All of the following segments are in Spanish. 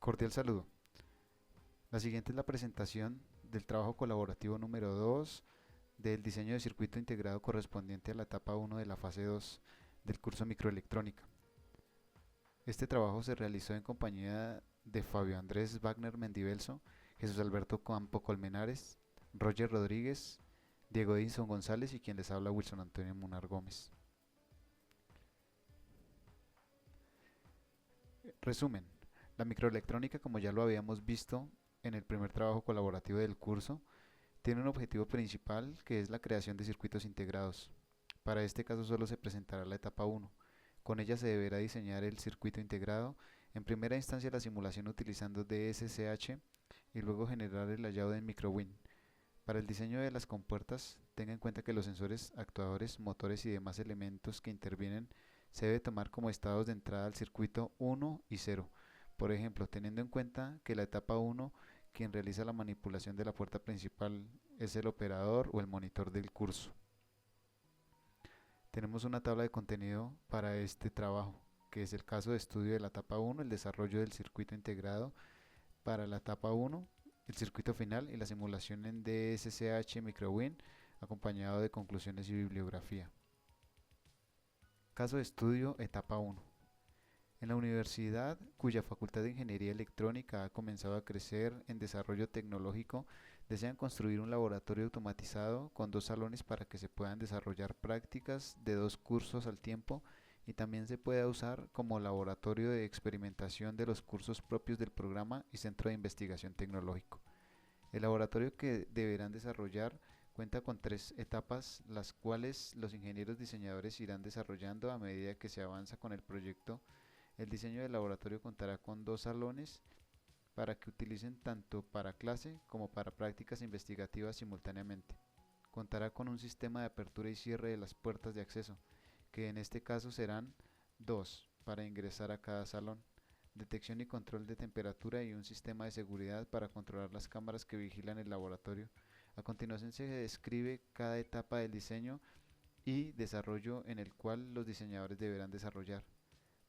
Cordial saludo. La siguiente es la presentación del trabajo colaborativo número 2 del diseño de circuito integrado correspondiente a la etapa 1 de la fase 2 del curso Microelectrónica. Este trabajo se realizó en compañía de Fabio Andrés Wagner Mendivelso, Jesús Alberto Campo Colmenares, Roger Rodríguez, Diego Edinson González y quien les habla Wilson Antonio Munar Gómez. Resumen. La microelectrónica, como ya lo habíamos visto en el primer trabajo colaborativo del curso, tiene un objetivo principal que es la creación de circuitos integrados. Para este caso solo se presentará la etapa 1. Con ella se deberá diseñar el circuito integrado, en primera instancia la simulación utilizando DSCH y luego generar el layout en MicroWin. Para el diseño de las compuertas, tenga en cuenta que los sensores, actuadores, motores y demás elementos que intervienen se debe tomar como estados de entrada al circuito 1 y 0. Por ejemplo, teniendo en cuenta que la etapa 1, quien realiza la manipulación de la puerta principal es el operador o el monitor del curso. Tenemos una tabla de contenido para este trabajo, que es el caso de estudio de la etapa 1, el desarrollo del circuito integrado para la etapa 1, el circuito final y la simulación en DSCH MicroWin, acompañado de conclusiones y bibliografía. Caso de estudio, etapa 1. En la universidad, cuya Facultad de Ingeniería Electrónica ha comenzado a crecer en desarrollo tecnológico, desean construir un laboratorio automatizado con 2 salones para que se puedan desarrollar prácticas de 2 cursos al tiempo y también se pueda usar como laboratorio de experimentación de los cursos propios del programa y centro de investigación tecnológico. El laboratorio que deberán desarrollar cuenta con 3 etapas, las cuales los ingenieros diseñadores irán desarrollando a medida que se avanza con el proyecto. El diseño del laboratorio contará con 2 salones para que utilicen tanto para clase como para prácticas investigativas simultáneamente. Contará con un sistema de apertura y cierre de las puertas de acceso, que en este caso serán 2 para ingresar a cada salón, detección y control de temperatura y un sistema de seguridad para controlar las cámaras que vigilan el laboratorio. A continuación se describe cada etapa del diseño y desarrollo en el cual los diseñadores deberán desarrollar.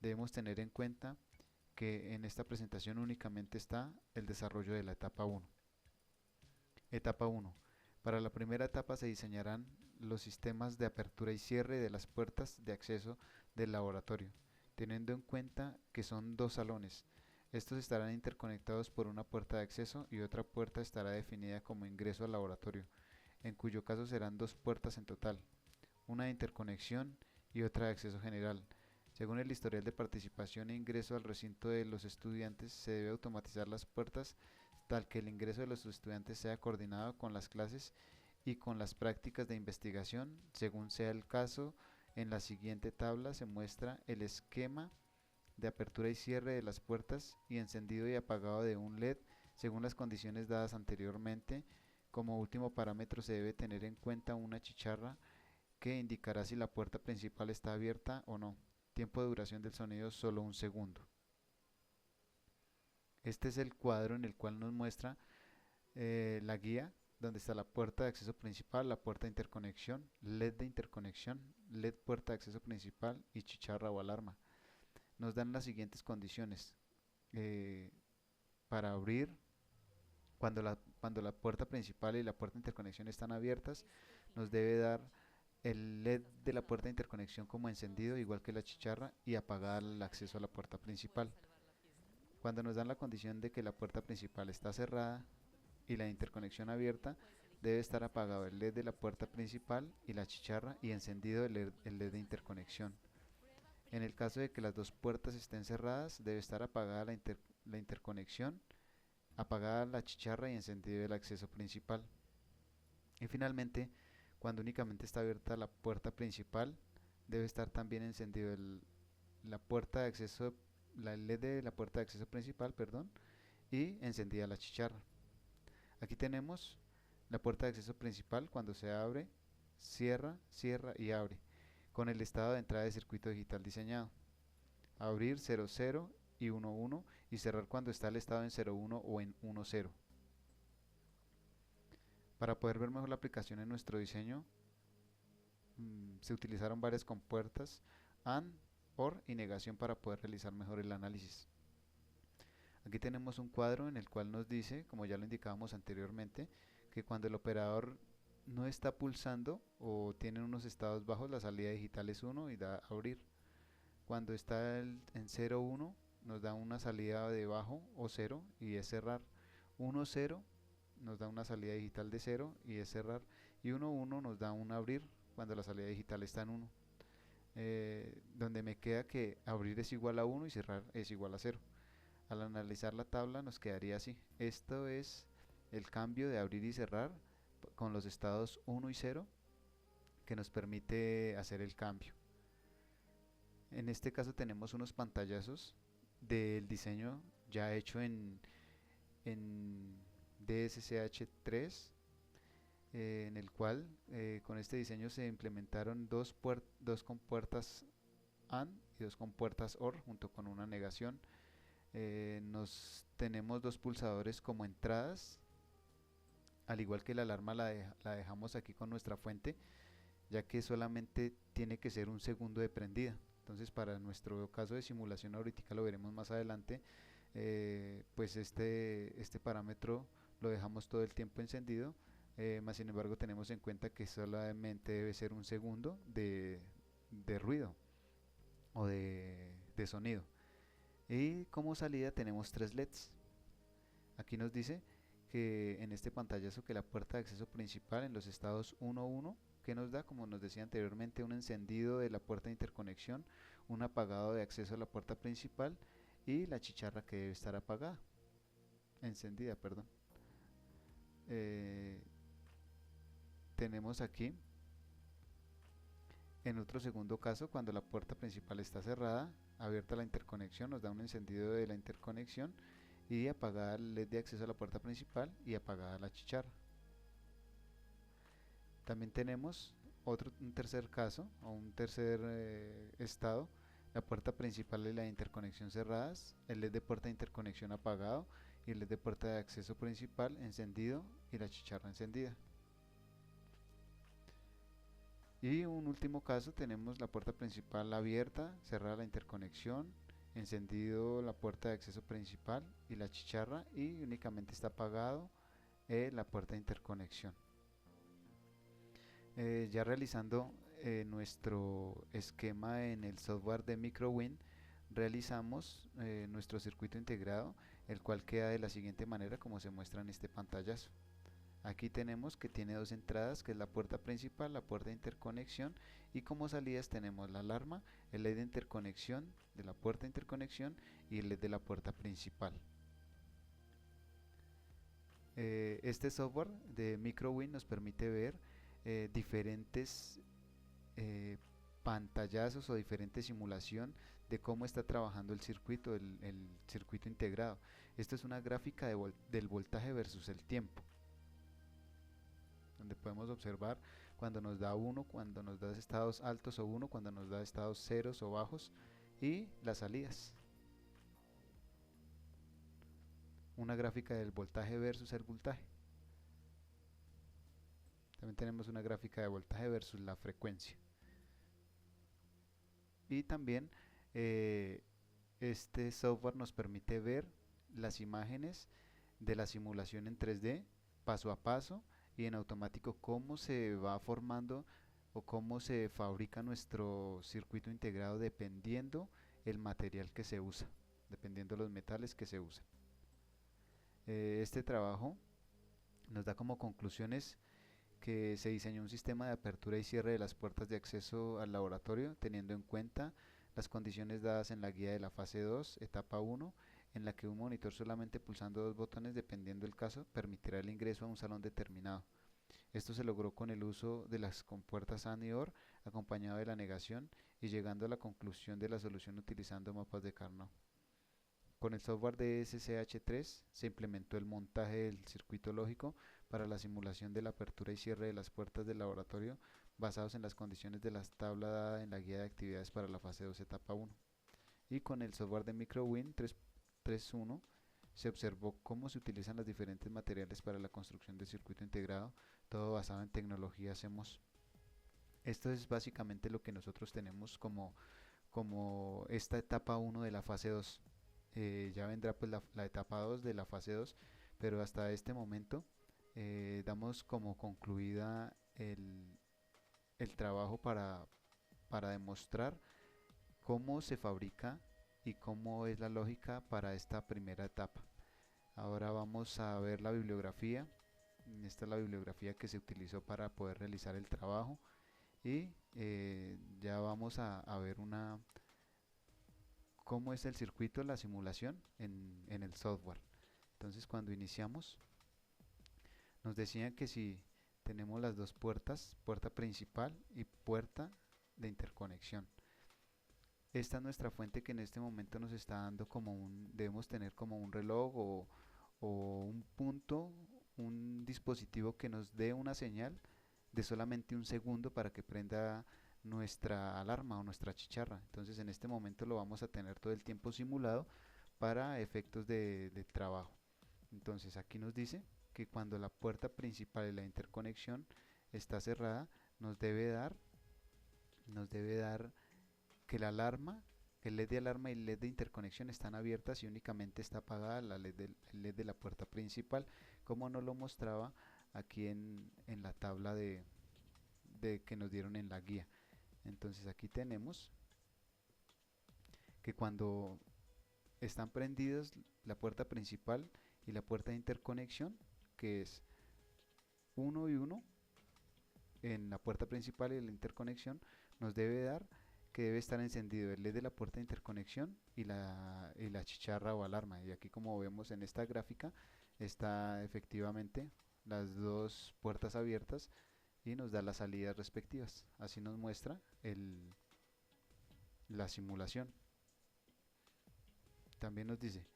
Debemos tener en cuenta que en esta presentación únicamente está el desarrollo de la etapa 1. Etapa 1. Para la primera etapa se diseñarán los sistemas de apertura y cierre de las puertas de acceso del laboratorio, teniendo en cuenta que son 2 salones. Estos estarán interconectados por una puerta de acceso y otra puerta estará definida como ingreso al laboratorio, en cuyo caso serán 2 puertas en total, una de interconexión y otra de acceso general. Según el historial de participación e ingreso al recinto de los estudiantes, se debe automatizar las puertas tal que el ingreso de los estudiantes sea coordinado con las clases y con las prácticas de investigación, según sea el caso. En la siguiente tabla se muestra el esquema de apertura y cierre de las puertas y encendido y apagado de un LED según las condiciones dadas anteriormente. Como último parámetro se debe tener en cuenta una chicharra que indicará si la puerta principal está abierta o no. Tiempo de duración del sonido solo 1 segundo. Este es el cuadro en el cual nos muestra la guía donde está la puerta de acceso principal, la puerta de interconexión, LED de interconexión, LED puerta de acceso principal y chicharra o alarma. Nos dan las siguientes condiciones. eh, para abrir, cuando la puerta principal y la puerta de interconexión están abiertas, nos debe dar el LED de la puerta de interconexión como encendido, igual que la chicharra, y apagar el acceso a la puerta principal. Cuando nos dan la condición de que la puerta principal está cerrada y la interconexión abierta, debe estar apagado el LED de la puerta principal y la chicharra y encendido el LED de interconexión. En el caso de que las 2 puertas estén cerradas, debe estar apagada la interconexión, apagada la chicharra y encendido el acceso principal. Y finalmente, cuando únicamente está abierta la puerta principal, debe estar también encendido la puerta de acceso, la LED de la puerta de acceso principal, perdón, y encendida la chicharra. Aquí tenemos la puerta de acceso principal cuando se abre, cierra, cierra y abre, con el estado de entrada de circuito digital diseñado. Abrir 00 y 11 y cerrar cuando está el estado en 01 o en 10. Para poder ver mejor la aplicación en nuestro diseño, se utilizaron varias compuertas AND, OR y negación para poder realizar mejor el análisis. Aquí tenemos un cuadro en el cual nos dice, como ya lo indicábamos anteriormente, que cuando el operador no está pulsando o tiene unos estados bajos, la salida digital es 1 y da a abrir. Cuando está en 0, 1, nos da una salida de bajo o 0 y es cerrar. 1, 0 nos da una salida digital de 0 y es cerrar. Y 1, 1 nos da un abrir cuando la salida digital está en 1. Donde me queda que abrir es igual a 1 y cerrar es igual a 0. Al analizar la tabla nos quedaría así. Esto es el cambio de abrir y cerrar con los estados 1 y 0 que nos permite hacer el cambio. En este caso tenemos unos pantallazos del diseño ya hecho en DSCH3, en el cual con este diseño se implementaron dos compuertas AND y dos compuertas OR junto con una negación. Tenemos dos pulsadores como entradas, al igual que la alarma la dejamos aquí con nuestra fuente, ya que solamente tiene que ser un segundo de prendida. Entonces para nuestro caso de simulación, ahorita lo veremos más adelante, pues este parámetro lo dejamos todo el tiempo encendido, más sin embargo tenemos en cuenta que solamente debe ser un segundo de ruido o de sonido. Y como salida tenemos tres LEDs. Aquí nos dice que en este pantallazo que la puerta de acceso principal en los estados 1.1 que nos da, como nos decía anteriormente, un encendido de la puerta de interconexión, un apagado de acceso a la puerta principal y la chicharra que debe estar apagada, encendida, perdón. Tenemos aquí en otro segundo caso, cuando la puerta principal está cerrada, abierta la interconexión, nos da un encendido de la interconexión y apagada el LED de acceso a la puerta principal y apagada la chicharra. También tenemos un tercer caso o un tercer estado, la puerta principal y la interconexión cerradas, el LED de puerta de interconexión apagado y el LED de puerta de acceso principal encendido y la chicharra encendida. Y un último caso, tenemos la puerta principal abierta, cerrada la interconexión, encendido la puerta de acceso principal y la chicharra, y únicamente está apagado la puerta de interconexión. Ya realizando nuestro esquema en el software de MicroWin, realizamos nuestro circuito integrado, el cual queda de la siguiente manera como se muestra en este pantallazo. Aquí tenemos que tiene dos entradas, que es la puerta principal, la puerta de interconexión, y como salidas tenemos la alarma, el LED de interconexión de la puerta de interconexión y el LED de la puerta principal. Este software de MicroWin nos permite ver diferentes pantallazos o diferente simulación de cómo está trabajando el circuito, el circuito integrado. Esto es una gráfica del voltaje versus el tiempo, donde podemos observar cuando nos da 1, cuando nos da estados altos o 1, cuando nos da estados ceros o bajos y las salidas. Una gráfica del voltaje versus el voltaje. También tenemos una gráfica de voltaje versus la frecuencia. Y también este software nos permite ver las imágenes de la simulación en 3D paso a paso y en automático cómo se va formando o cómo se fabrica nuestro circuito integrado dependiendo el material que se usa, dependiendo los metales que se usan. Este trabajo nos da como conclusiones que se diseñó un sistema de apertura y cierre de las puertas de acceso al laboratorio teniendo en cuenta las condiciones dadas en la guía de la fase 2, etapa 1, en la que un monitor solamente pulsando dos botones dependiendo del caso permitirá el ingreso a un salón determinado. Esto se logró con el uso de las compuertas AND y OR acompañado de la negación y llegando a la conclusión de la solución utilizando mapas de Carnot. Con el software de SCH3 se implementó el montaje del circuito lógico para la simulación de la apertura y cierre de las puertas del laboratorio basados en las condiciones de la tabla dada en la guía de actividades para la fase 2 etapa 1. Y con el software de MicroWin 3.1 se observó cómo se utilizan los diferentes materiales para la construcción del circuito integrado, todo basado en tecnología CMOS. Esto es básicamente lo que nosotros tenemos como esta etapa 1 de la fase 2. ya vendrá pues la etapa 2 de la fase 2, pero hasta este momento damos como concluida el trabajo para demostrar cómo se fabrica y cómo es la lógica para esta primera etapa. Ahora vamos a ver la bibliografía. Esta es la bibliografía que se utilizó para poder realizar el trabajo y ya vamos a ver cómo es el circuito, la simulación en el software. Entonces cuando iniciamos nos decían que si tenemos las dos puertas, puerta principal y puerta de interconexión. Esta es nuestra fuente que en este momento nos está dando debemos tener como un reloj o un punto, un dispositivo que nos dé una señal de solamente un segundo para que prenda nuestra alarma o nuestra chicharra. Entonces en este momento lo vamos a tener todo el tiempo simulado para efectos de trabajo. Entonces aquí nos dice que cuando la puerta principal y la interconexión está cerrada, nos debe dar que la alarma, el LED de alarma y el LED de interconexión están abiertas y únicamente está apagada el LED de la puerta principal, como nos lo mostraba aquí en la tabla de que nos dieron en la guía. Entonces aquí tenemos que cuando están prendidas la puerta principal y la puerta de interconexión, que es 1 y 1 en la puerta principal y la interconexión, nos debe dar que debe estar encendido el LED de la puerta de interconexión y la chicharra o alarma. Y aquí, como vemos en esta gráfica, está efectivamente las dos puertas abiertas y nos da las salidas respectivas. Así nos muestra la simulación. También nos dice,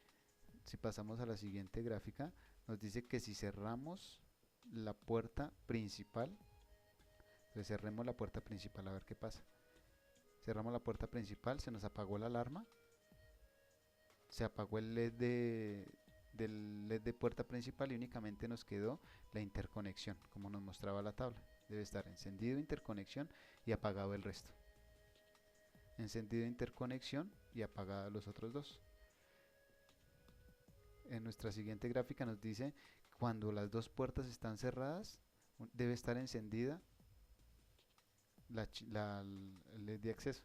si pasamos a la siguiente gráfica, nos dice que si cerramos la puerta principal, entonces cerremos la puerta principal a ver qué pasa. Cerramos la puerta principal, se nos apagó la alarma, se apagó el LED del LED de puerta principal y únicamente nos quedó la interconexión, como nos mostraba la tabla. Debe estar encendido interconexión y apagado el resto. Encendido interconexión y apagado los otros dos. En nuestra siguiente gráfica nos dice cuando las dos puertas están cerradas, debe estar encendida el LED de acceso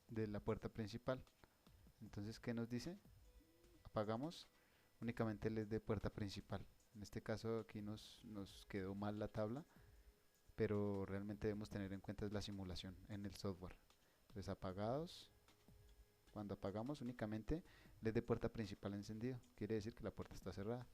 de la puerta principal. Entonces, ¿qué nos dice? Apagamos únicamente el LED de puerta principal. En este caso aquí nos quedó mal la tabla, pero realmente debemos tener en cuenta la simulación en el software. Entonces apagados, cuando apagamos únicamente LED de puerta principal encendido, quiere decir que la puerta está cerrada.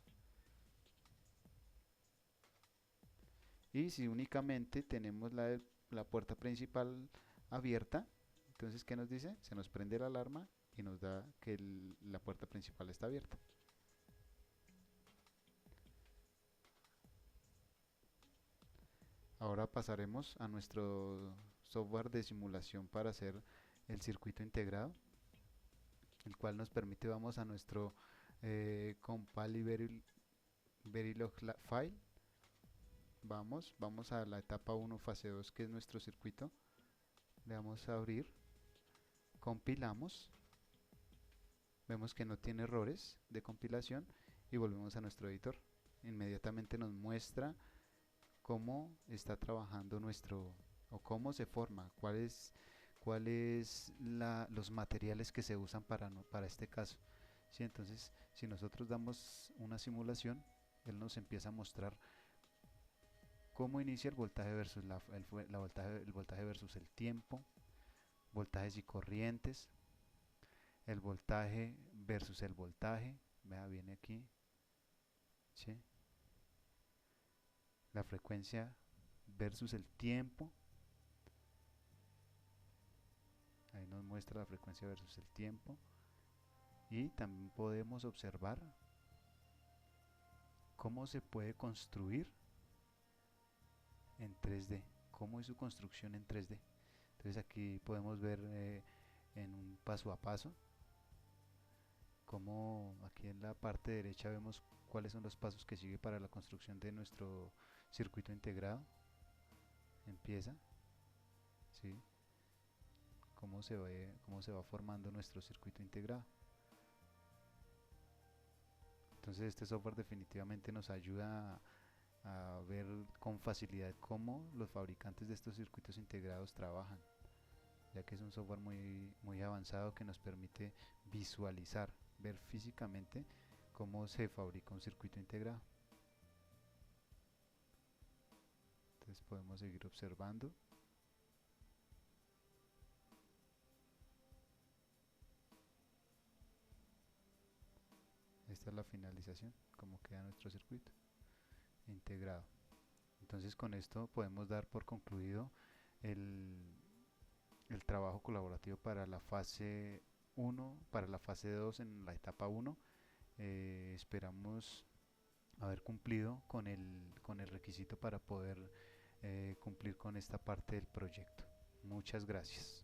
Y si únicamente tenemos la puerta principal abierta, entonces ¿qué nos dice? Se nos prende la alarma y nos da que la puerta principal está abierta. Ahora pasaremos a nuestro software de simulación para hacer el circuito integrado, el cual nos permite, vamos a nuestro compile y verilog file, vamos a la etapa 1 fase 2 que es nuestro circuito, le damos a abrir, compilamos, vemos que no tiene errores de compilación y volvemos a nuestro editor. Inmediatamente nos muestra cómo está trabajando o cómo se forma, cuáles los materiales que se usan para este caso. ¿Sí? Entonces, si nosotros damos una simulación, él nos empieza a mostrar cómo inicia el voltaje versus el voltaje versus el tiempo, voltajes y corrientes, el voltaje versus el voltaje, vea, viene aquí, ¿sí? La frecuencia versus el tiempo, ahí nos muestra la frecuencia versus el tiempo, y también podemos observar cómo se puede construir en 3D, cómo es su construcción en 3D. Entonces aquí podemos ver en un paso a paso como aquí en la parte derecha vemos cuáles son los pasos que sigue para la construcción de nuestro circuito integrado. Empieza, ¿sí? Cómo se va formando nuestro circuito integrado. Entonces este software definitivamente nos ayuda a ver con facilidad cómo los fabricantes de estos circuitos integrados trabajan, ya que es un software muy avanzado que nos permite visualizar, ver físicamente cómo se fabrica un circuito integrado. Entonces podemos seguir observando. Esta es la finalización, cómo queda nuestro circuito integrado. Entonces con esto podemos dar por concluido el, el trabajo colaborativo para la fase 1, para la fase 2 en la etapa 1. Esperamos haber cumplido con el requisito para poder cumplir con esta parte del proyecto. Muchas gracias.